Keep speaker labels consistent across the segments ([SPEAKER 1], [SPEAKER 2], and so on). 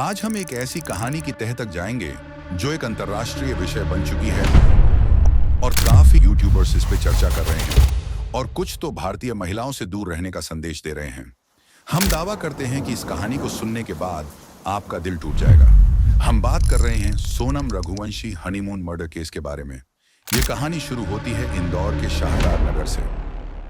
[SPEAKER 1] आज हम एक ऐसी कहानी की तह तक जाएंगे जो एक अंतर्राष्ट्रीय विषय बन चुकी है और काफी यूट्यूबर्स इस पे चर्चा कर रहे हैं और कुछ तो भारतीय महिलाओं से दूर रहने का संदेश दे रहे हैं। हम दावा करते हैं कि इस कहानी को सुनने के बाद आपका दिल टूट जाएगा। हम बात कर रहे हैं Sonam Raghuvanshi honeymoon murder case के बारे में। ये कहानी शुरू होती है इंदौर के शाहदार नगर से,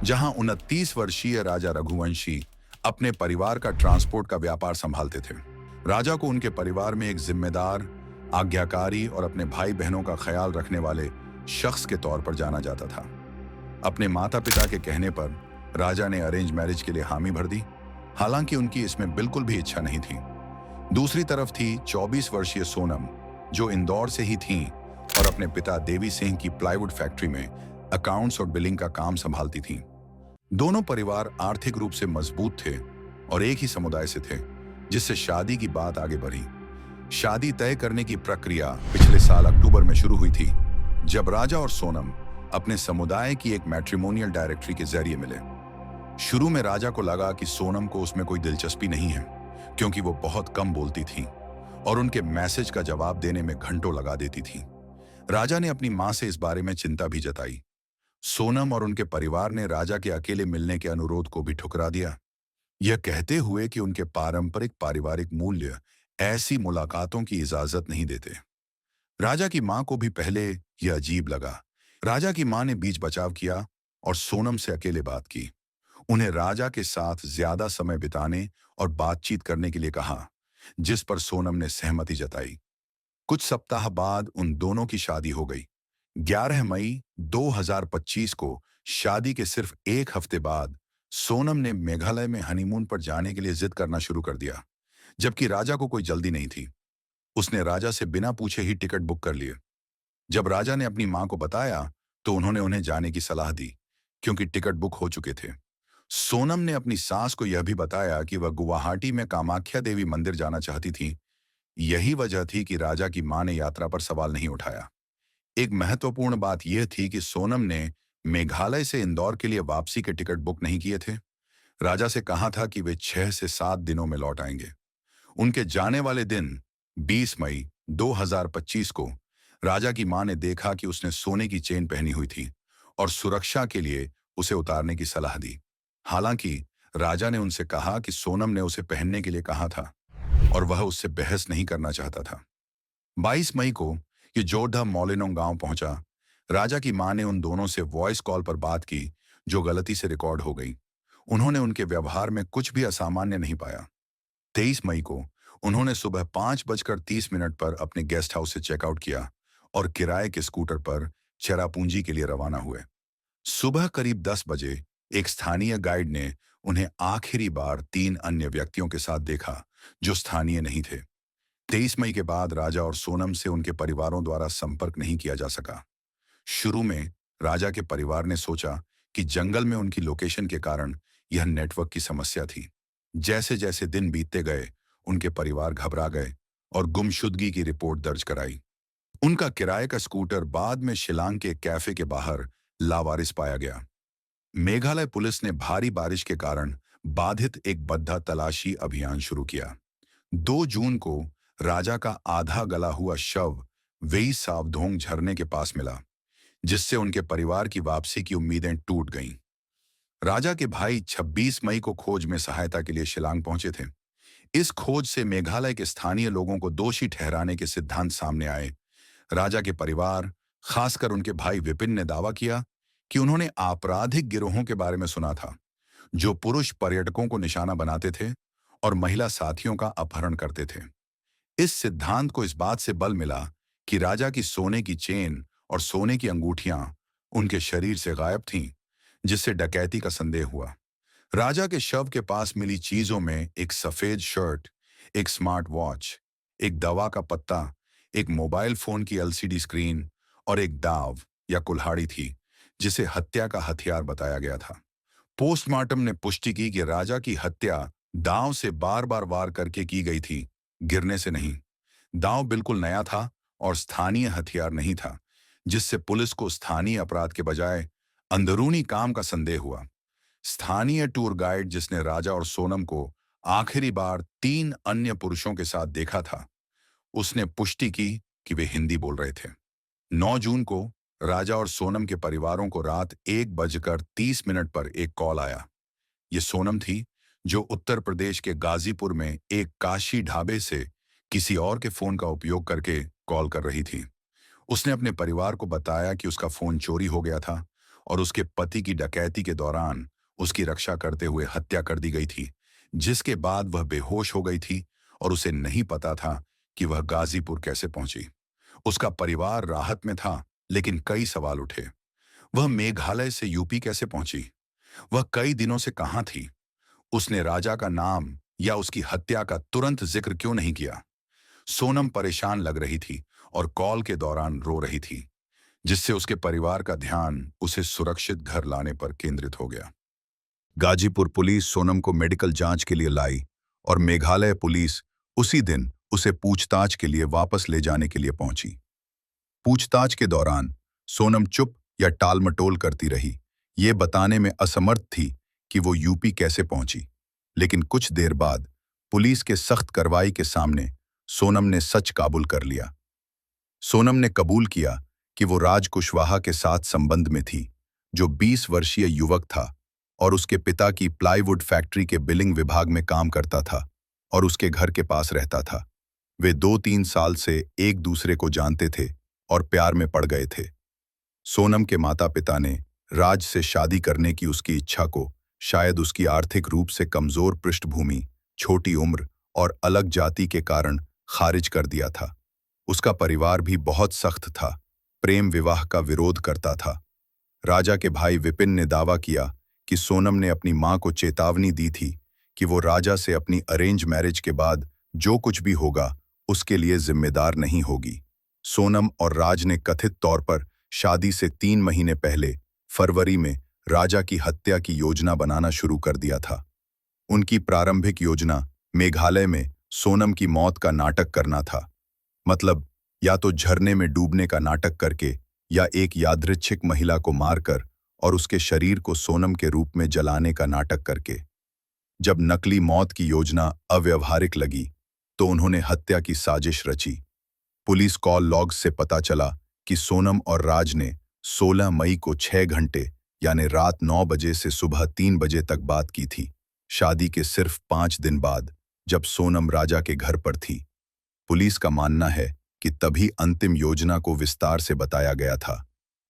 [SPEAKER 1] जहां 29 वर्षीय राजा रघुवंशी अपने परिवार का ट्रांसपोर्ट का व्यापार संभालते थे। राजा को उनके परिवार में एक जिम्मेदार, आज्ञाकारी और अपने भाई बहनों का ख्याल रखने वाले शख्स के तौर पर जाना जाता था। अपने माता पिता के कहने पर राजा ने अरेंज मैरिज के लिए हामी भर दी, हालांकि उनकी इसमें बिल्कुल भी इच्छा नहीं थी। दूसरी तरफ थी 24 वर्षीय सोनम, जो इंदौर से ही थीं और अपने पिता देवी सिंह की प्लाईवुड फैक्ट्री में अकाउंट्स और बिलिंग का काम संभालती थीं। दोनों परिवार आर्थिक रूप से मजबूत थे और एक ही समुदाय से थे, जिससे शादी की बात आगे बढ़ी। शादी तय करने की प्रक्रिया पिछले साल अक्टूबर में शुरू हुई थी, जब राजा और सोनम अपने समुदाय की एक मैट्रिमोनियल डायरेक्टरी के जरिए मिले। शुरू में राजा को लगा कि सोनम को उसमें कोई दिलचस्पी नहीं है, क्योंकि वो बहुत कम बोलती थी और उनके मैसेज का जवाब देने में घंटों लगा देती थी। राजा ने अपनी मां से इस बारे में चिंता भी जताई। सोनम और उनके परिवार ने राजा के अकेले मिलने के अनुरोध को भी ठुकरा दिया, यह कहते हुए कि उनके पारंपरिक पारिवारिक मूल्य ऐसी मुलाकातों की इजाजत नहीं देते। राजा की मां को भी पहले यह अजीब लगा। राजा की मां ने बीच बचाव किया और सोनम से अकेले बात की। उन्हें राजा के साथ ज्यादा समय बिताने और बातचीत करने के लिए कहा, जिस पर सोनम ने सहमति जताई। कुछ सप्ताह बाद उन दोनों की शादी हो गई। 11 मई 2025 को शादी के सिर्फ एक हफ्ते बाद सोनम ने मेघालय में हनीमून पर जाने के लिए जिद करना शुरू कर दिया, जबकि राजा को कोई जल्दी नहीं थी। उसने राजा से बिना पूछे ही टिकट बुक कर लिए। जब राजा ने अपनी मां को बताया तो उन्होंने उन्हें जाने की सलाह दी, क्योंकि टिकट बुक हो चुके थे। सोनम ने अपनी सास को यह भी बताया कि वह गुवाहाटी में कामाख्या देवी मंदिर जाना चाहती थी। यही वजह थी कि राजा की मां ने यात्रा पर सवाल नहीं उठाया। एक महत्वपूर्ण बात यह थी कि सोनम ने मेघालय से इंदौर के लिए वापसी के टिकट बुक नहीं किए थे। राजा से कहा था कि वे 6 से 7 दिनों में लौट आएंगे। उनके जाने वाले दिन 20 मई 2025 को राजा की मां ने देखा कि उसने सोने की चेन पहनी हुई थी और सुरक्षा के लिए उसे उतारने की सलाह दी। हालांकि राजा ने उनसे कहा कि सोनम ने उसे पहनने के लिए कहा था और वह उससे बहस नहीं करना चाहता था। 22 मई को ये जोधा मोलिनोंग गांव पहुंचा। राजा की मां ने उन दोनों से वॉइस कॉल पर बात की, जो गलती से रिकॉर्ड हो गई। उन्होंने उनके व्यवहार में कुछ भी असामान्य नहीं पाया। 23 मई को उन्होंने सुबह 5:30 पर अपने गेस्ट हाउस से चेकआउट किया और किराए के स्कूटर पर चेरापूंजी के लिए रवाना हुए। सुबह करीब 10 बजे एक स्थानीय गाइड ने उन्हें आखिरी बार 3 अन्य व्यक्तियों के साथ देखा, जो स्थानीय नहीं थे। 23 मई के बाद राजा और सोनम से उनके परिवारों द्वारा संपर्क नहीं किया जा सका। शुरू में राजा के परिवार ने सोचा कि जंगल में उनकी लोकेशन के कारण यह नेटवर्क की समस्या थी। जैसे जैसे दिन बीतते गए, उनके परिवार घबरा गए और गुमशुदगी की रिपोर्ट दर्ज कराई। उनका किराए का स्कूटर बाद में शिलांग के कैफे के बाहर लावारिस पाया गया। मेघालय पुलिस ने भारी बारिश के कारण बाधित एक बद्धा तलाशी अभियान शुरू किया। 2 जून को राजा का आधा गला हुआ शव वेई सावधोंग झरने के पास मिला, जिससे उनके परिवार की वापसी की उम्मीदें टूट गईं। राजा के भाई 26 मई को खोज में सहायता के लिए शिलांग पहुंचे थे। इस खोज से मेघालय के स्थानीय लोगों को दोषी ठहराने के सिद्धांत सामने आए। राजा के परिवार, खासकर उनके भाई विपिन, ने दावा किया कि उन्होंने आपराधिक गिरोहों के बारे में सुना था, जो पुरुष पर्यटकों को निशाना बनाते थे और महिला साथियों का अपहरण करते थे। इस सिद्धांत को इस बात से बल मिला कि राजा की सोने की चेन और सोने की अंगूठियां उनके शरीर से गायब थीं, जिससे डकैती का संदेह हुआ। राजा के शव के पास मिली चीजों में एक सफेद शर्ट, एक स्मार्ट वॉच, एक दवा का पत्ता, एक मोबाइल फोन की एलसीडी स्क्रीन और एक दाव या कुल्हाड़ी थी, जिसे हत्या का हथियार बताया गया था। पोस्टमार्टम ने पुष्टि की कि राजा की हत्या दांव से बार बार वार करके की गई थी, गिरने से नहीं। दांव बिल्कुल नया था और स्थानीय हथियार नहीं था, जिससे पुलिस को स्थानीय अपराध के बजाय अंदरूनी काम का संदेह हुआ। स्थानीय टूर गाइड, जिसने राजा और सोनम को आखिरी बार 3 अन्य पुरुषों के साथ देखा था। उसने पुष्टि की कि वे हिंदी बोल रहे थे। 9 जून को राजा और सोनम के परिवारों को रात 1:30 पर एक कॉल आया। ये सोनम थी, जो उत्तर प्रदेश के गाजीपुर में एक काशी ढाबे से किसी और के फोन का उपयोग करके कॉल कर रही थी। उसने अपने परिवार को बताया कि उसका फोन चोरी हो गया था और उसके पति की डकैती के दौरान उसकी रक्षा करते हुए हत्या कर दी गई थी, जिसके बाद वह बेहोश हो गई थी और उसे नहीं पता था कि वह गाजीपुर कैसे पहुंची। उसका परिवार राहत में था, लेकिन कई सवाल उठे। वह मेघालय से यूपी कैसे पहुंची? वह कई दिनों से कहां थी? उसने राजा का नाम या उसकी हत्या का तुरंत जिक्र क्यों नहीं किया? सोनम परेशान लग रही थी और कॉल के दौरान रो रही थी, जिससे उसके परिवार का ध्यान उसे सुरक्षित घर लाने पर केंद्रित हो गया। गाजीपुर पुलिस सोनम को मेडिकल जांच के लिए लाई और मेघालय पुलिस उसी दिन उसे पूछताछ के लिए वापस ले जाने के लिए पहुंची। पूछताछ के दौरान सोनम चुप या टालमटोल करती रही, ये बताने में असमर्थ थी कि वो यूपी कैसे पहुंची। लेकिन कुछ देर बाद पुलिस के सख्त कार्रवाई के सामने सोनम ने सच काबुल कर लिया। सोनम ने कबूल किया कि वो राज कुशवाहा के साथ संबंध में थी, जो 20 वर्षीय युवक था और उसके पिता की प्लाईवुड फैक्ट्री के बिलिंग विभाग में काम करता था और उसके घर के पास रहता था। वे 2-3 साल से एक दूसरे को जानते थे और प्यार में पड़ गए थे। सोनम के माता पिता ने राज से शादी करने की उसकी इच्छा को शायद उसकी आर्थिक रूप से कमजोर पृष्ठभूमि, छोटी उम्र और अलग जाति के कारण खारिज कर दिया था। उसका परिवार भी बहुत सख्त था, प्रेम विवाह का विरोध करता था। राजा के भाई विपिन ने दावा किया कि सोनम ने अपनी मां को चेतावनी दी थी कि वो राजा से अपनी अरेंज मैरिज के बाद जो कुछ भी होगा उसके लिए जिम्मेदार नहीं होगी। सोनम और राज ने कथित तौर पर शादी से 3 महीने पहले फरवरी में राजा की हत्या की योजना बनाना शुरू कर दिया था। उनकी प्रारंभिक योजना मेघालय में सोनम की मौत का नाटक करना था। मतलब या तो झरने में डूबने का नाटक करके या एक यादृच्छिक महिला को मारकर और उसके शरीर को सोनम के रूप में जलाने का नाटक करके। जब नकली मौत की योजना अव्यवहारिक लगी तो उन्होंने हत्या की साजिश रची। पुलिस कॉल लॉग्स से पता चला कि सोनम और राज ने 16 मई को 6 घंटे यानी रात 9 बजे से सुबह 3 बजे तक बात की थी, शादी के सिर्फ 5 दिन बाद, जब सोनम राजा के घर पर थी। पुलिस का मानना है कि तभी अंतिम योजना को विस्तार से बताया गया था।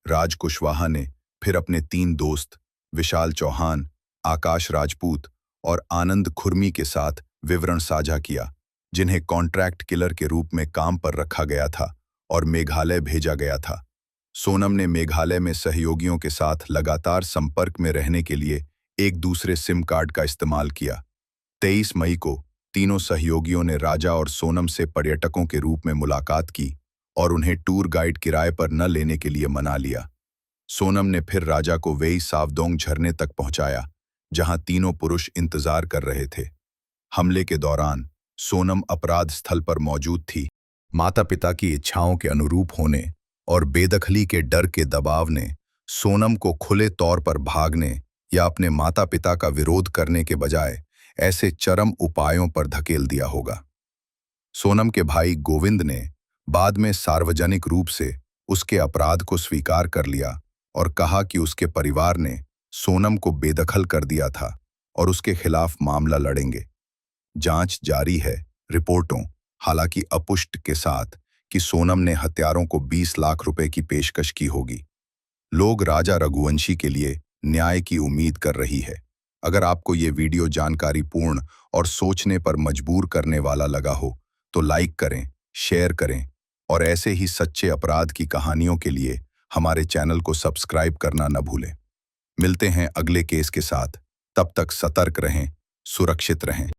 [SPEAKER 1] राज कुशवाहा ने फिर अपने 3 दोस्त विशाल चौहान, आकाश राजपूत और आनंद खुर्मी के साथ विवरण साझा किया, जिन्हें कॉन्ट्रैक्ट किलर के रूप में काम पर रखा गया था और मेघालय भेजा गया था। सोनम ने मेघालय में सहयोगियों के साथ लगातार संपर्क में रहने के लिए एक दूसरे सिम कार्ड का इस्तेमाल किया। 23 मई को तीनों सहयोगियों ने राजा और सोनम से पर्यटकों के रूप में मुलाकात की और उन्हें टूर गाइड किराए पर न लेने के लिए मना लिया। सोनम ने फिर राजा को वेई सावदोंग झरने तक पहुंचाया, जहां तीनों पुरुष इंतजार कर रहे थे। हमले के दौरान सोनम अपराध स्थल पर मौजूद थी। माता पिता की इच्छाओं के अनुरूप होने और बेदखली के डर के दबाव ने सोनम को खुले तौर पर भागने या अपने माता पिता का विरोध करने के बजाय ऐसे चरम उपायों पर धकेल दिया होगा। सोनम के भाई गोविंद ने बाद में सार्वजनिक रूप से उसके अपराध को स्वीकार कर लिया और कहा कि उसके परिवार ने सोनम को बेदखल कर दिया था और उसके खिलाफ मामला लड़ेंगे। जांच जारी है। रिपोर्टों, हालांकि अपुष्ट के साथ, कि सोनम ने हत्यारों को 20 लाख रुपए की पेशकश की होगी। लोग राजा रघुवंशी के लिए न्याय की उम्मीद कर रही है। अगर आपको ये वीडियो जानकारीपूर्ण और सोचने पर मजबूर करने वाला लगा हो तो लाइक करें, शेयर करें और ऐसे ही सच्चे अपराध की कहानियों के लिए हमारे चैनल को सब्सक्राइब करना न भूलें। मिलते हैं अगले केस के साथ। तब तक सतर्क रहें, सुरक्षित रहें।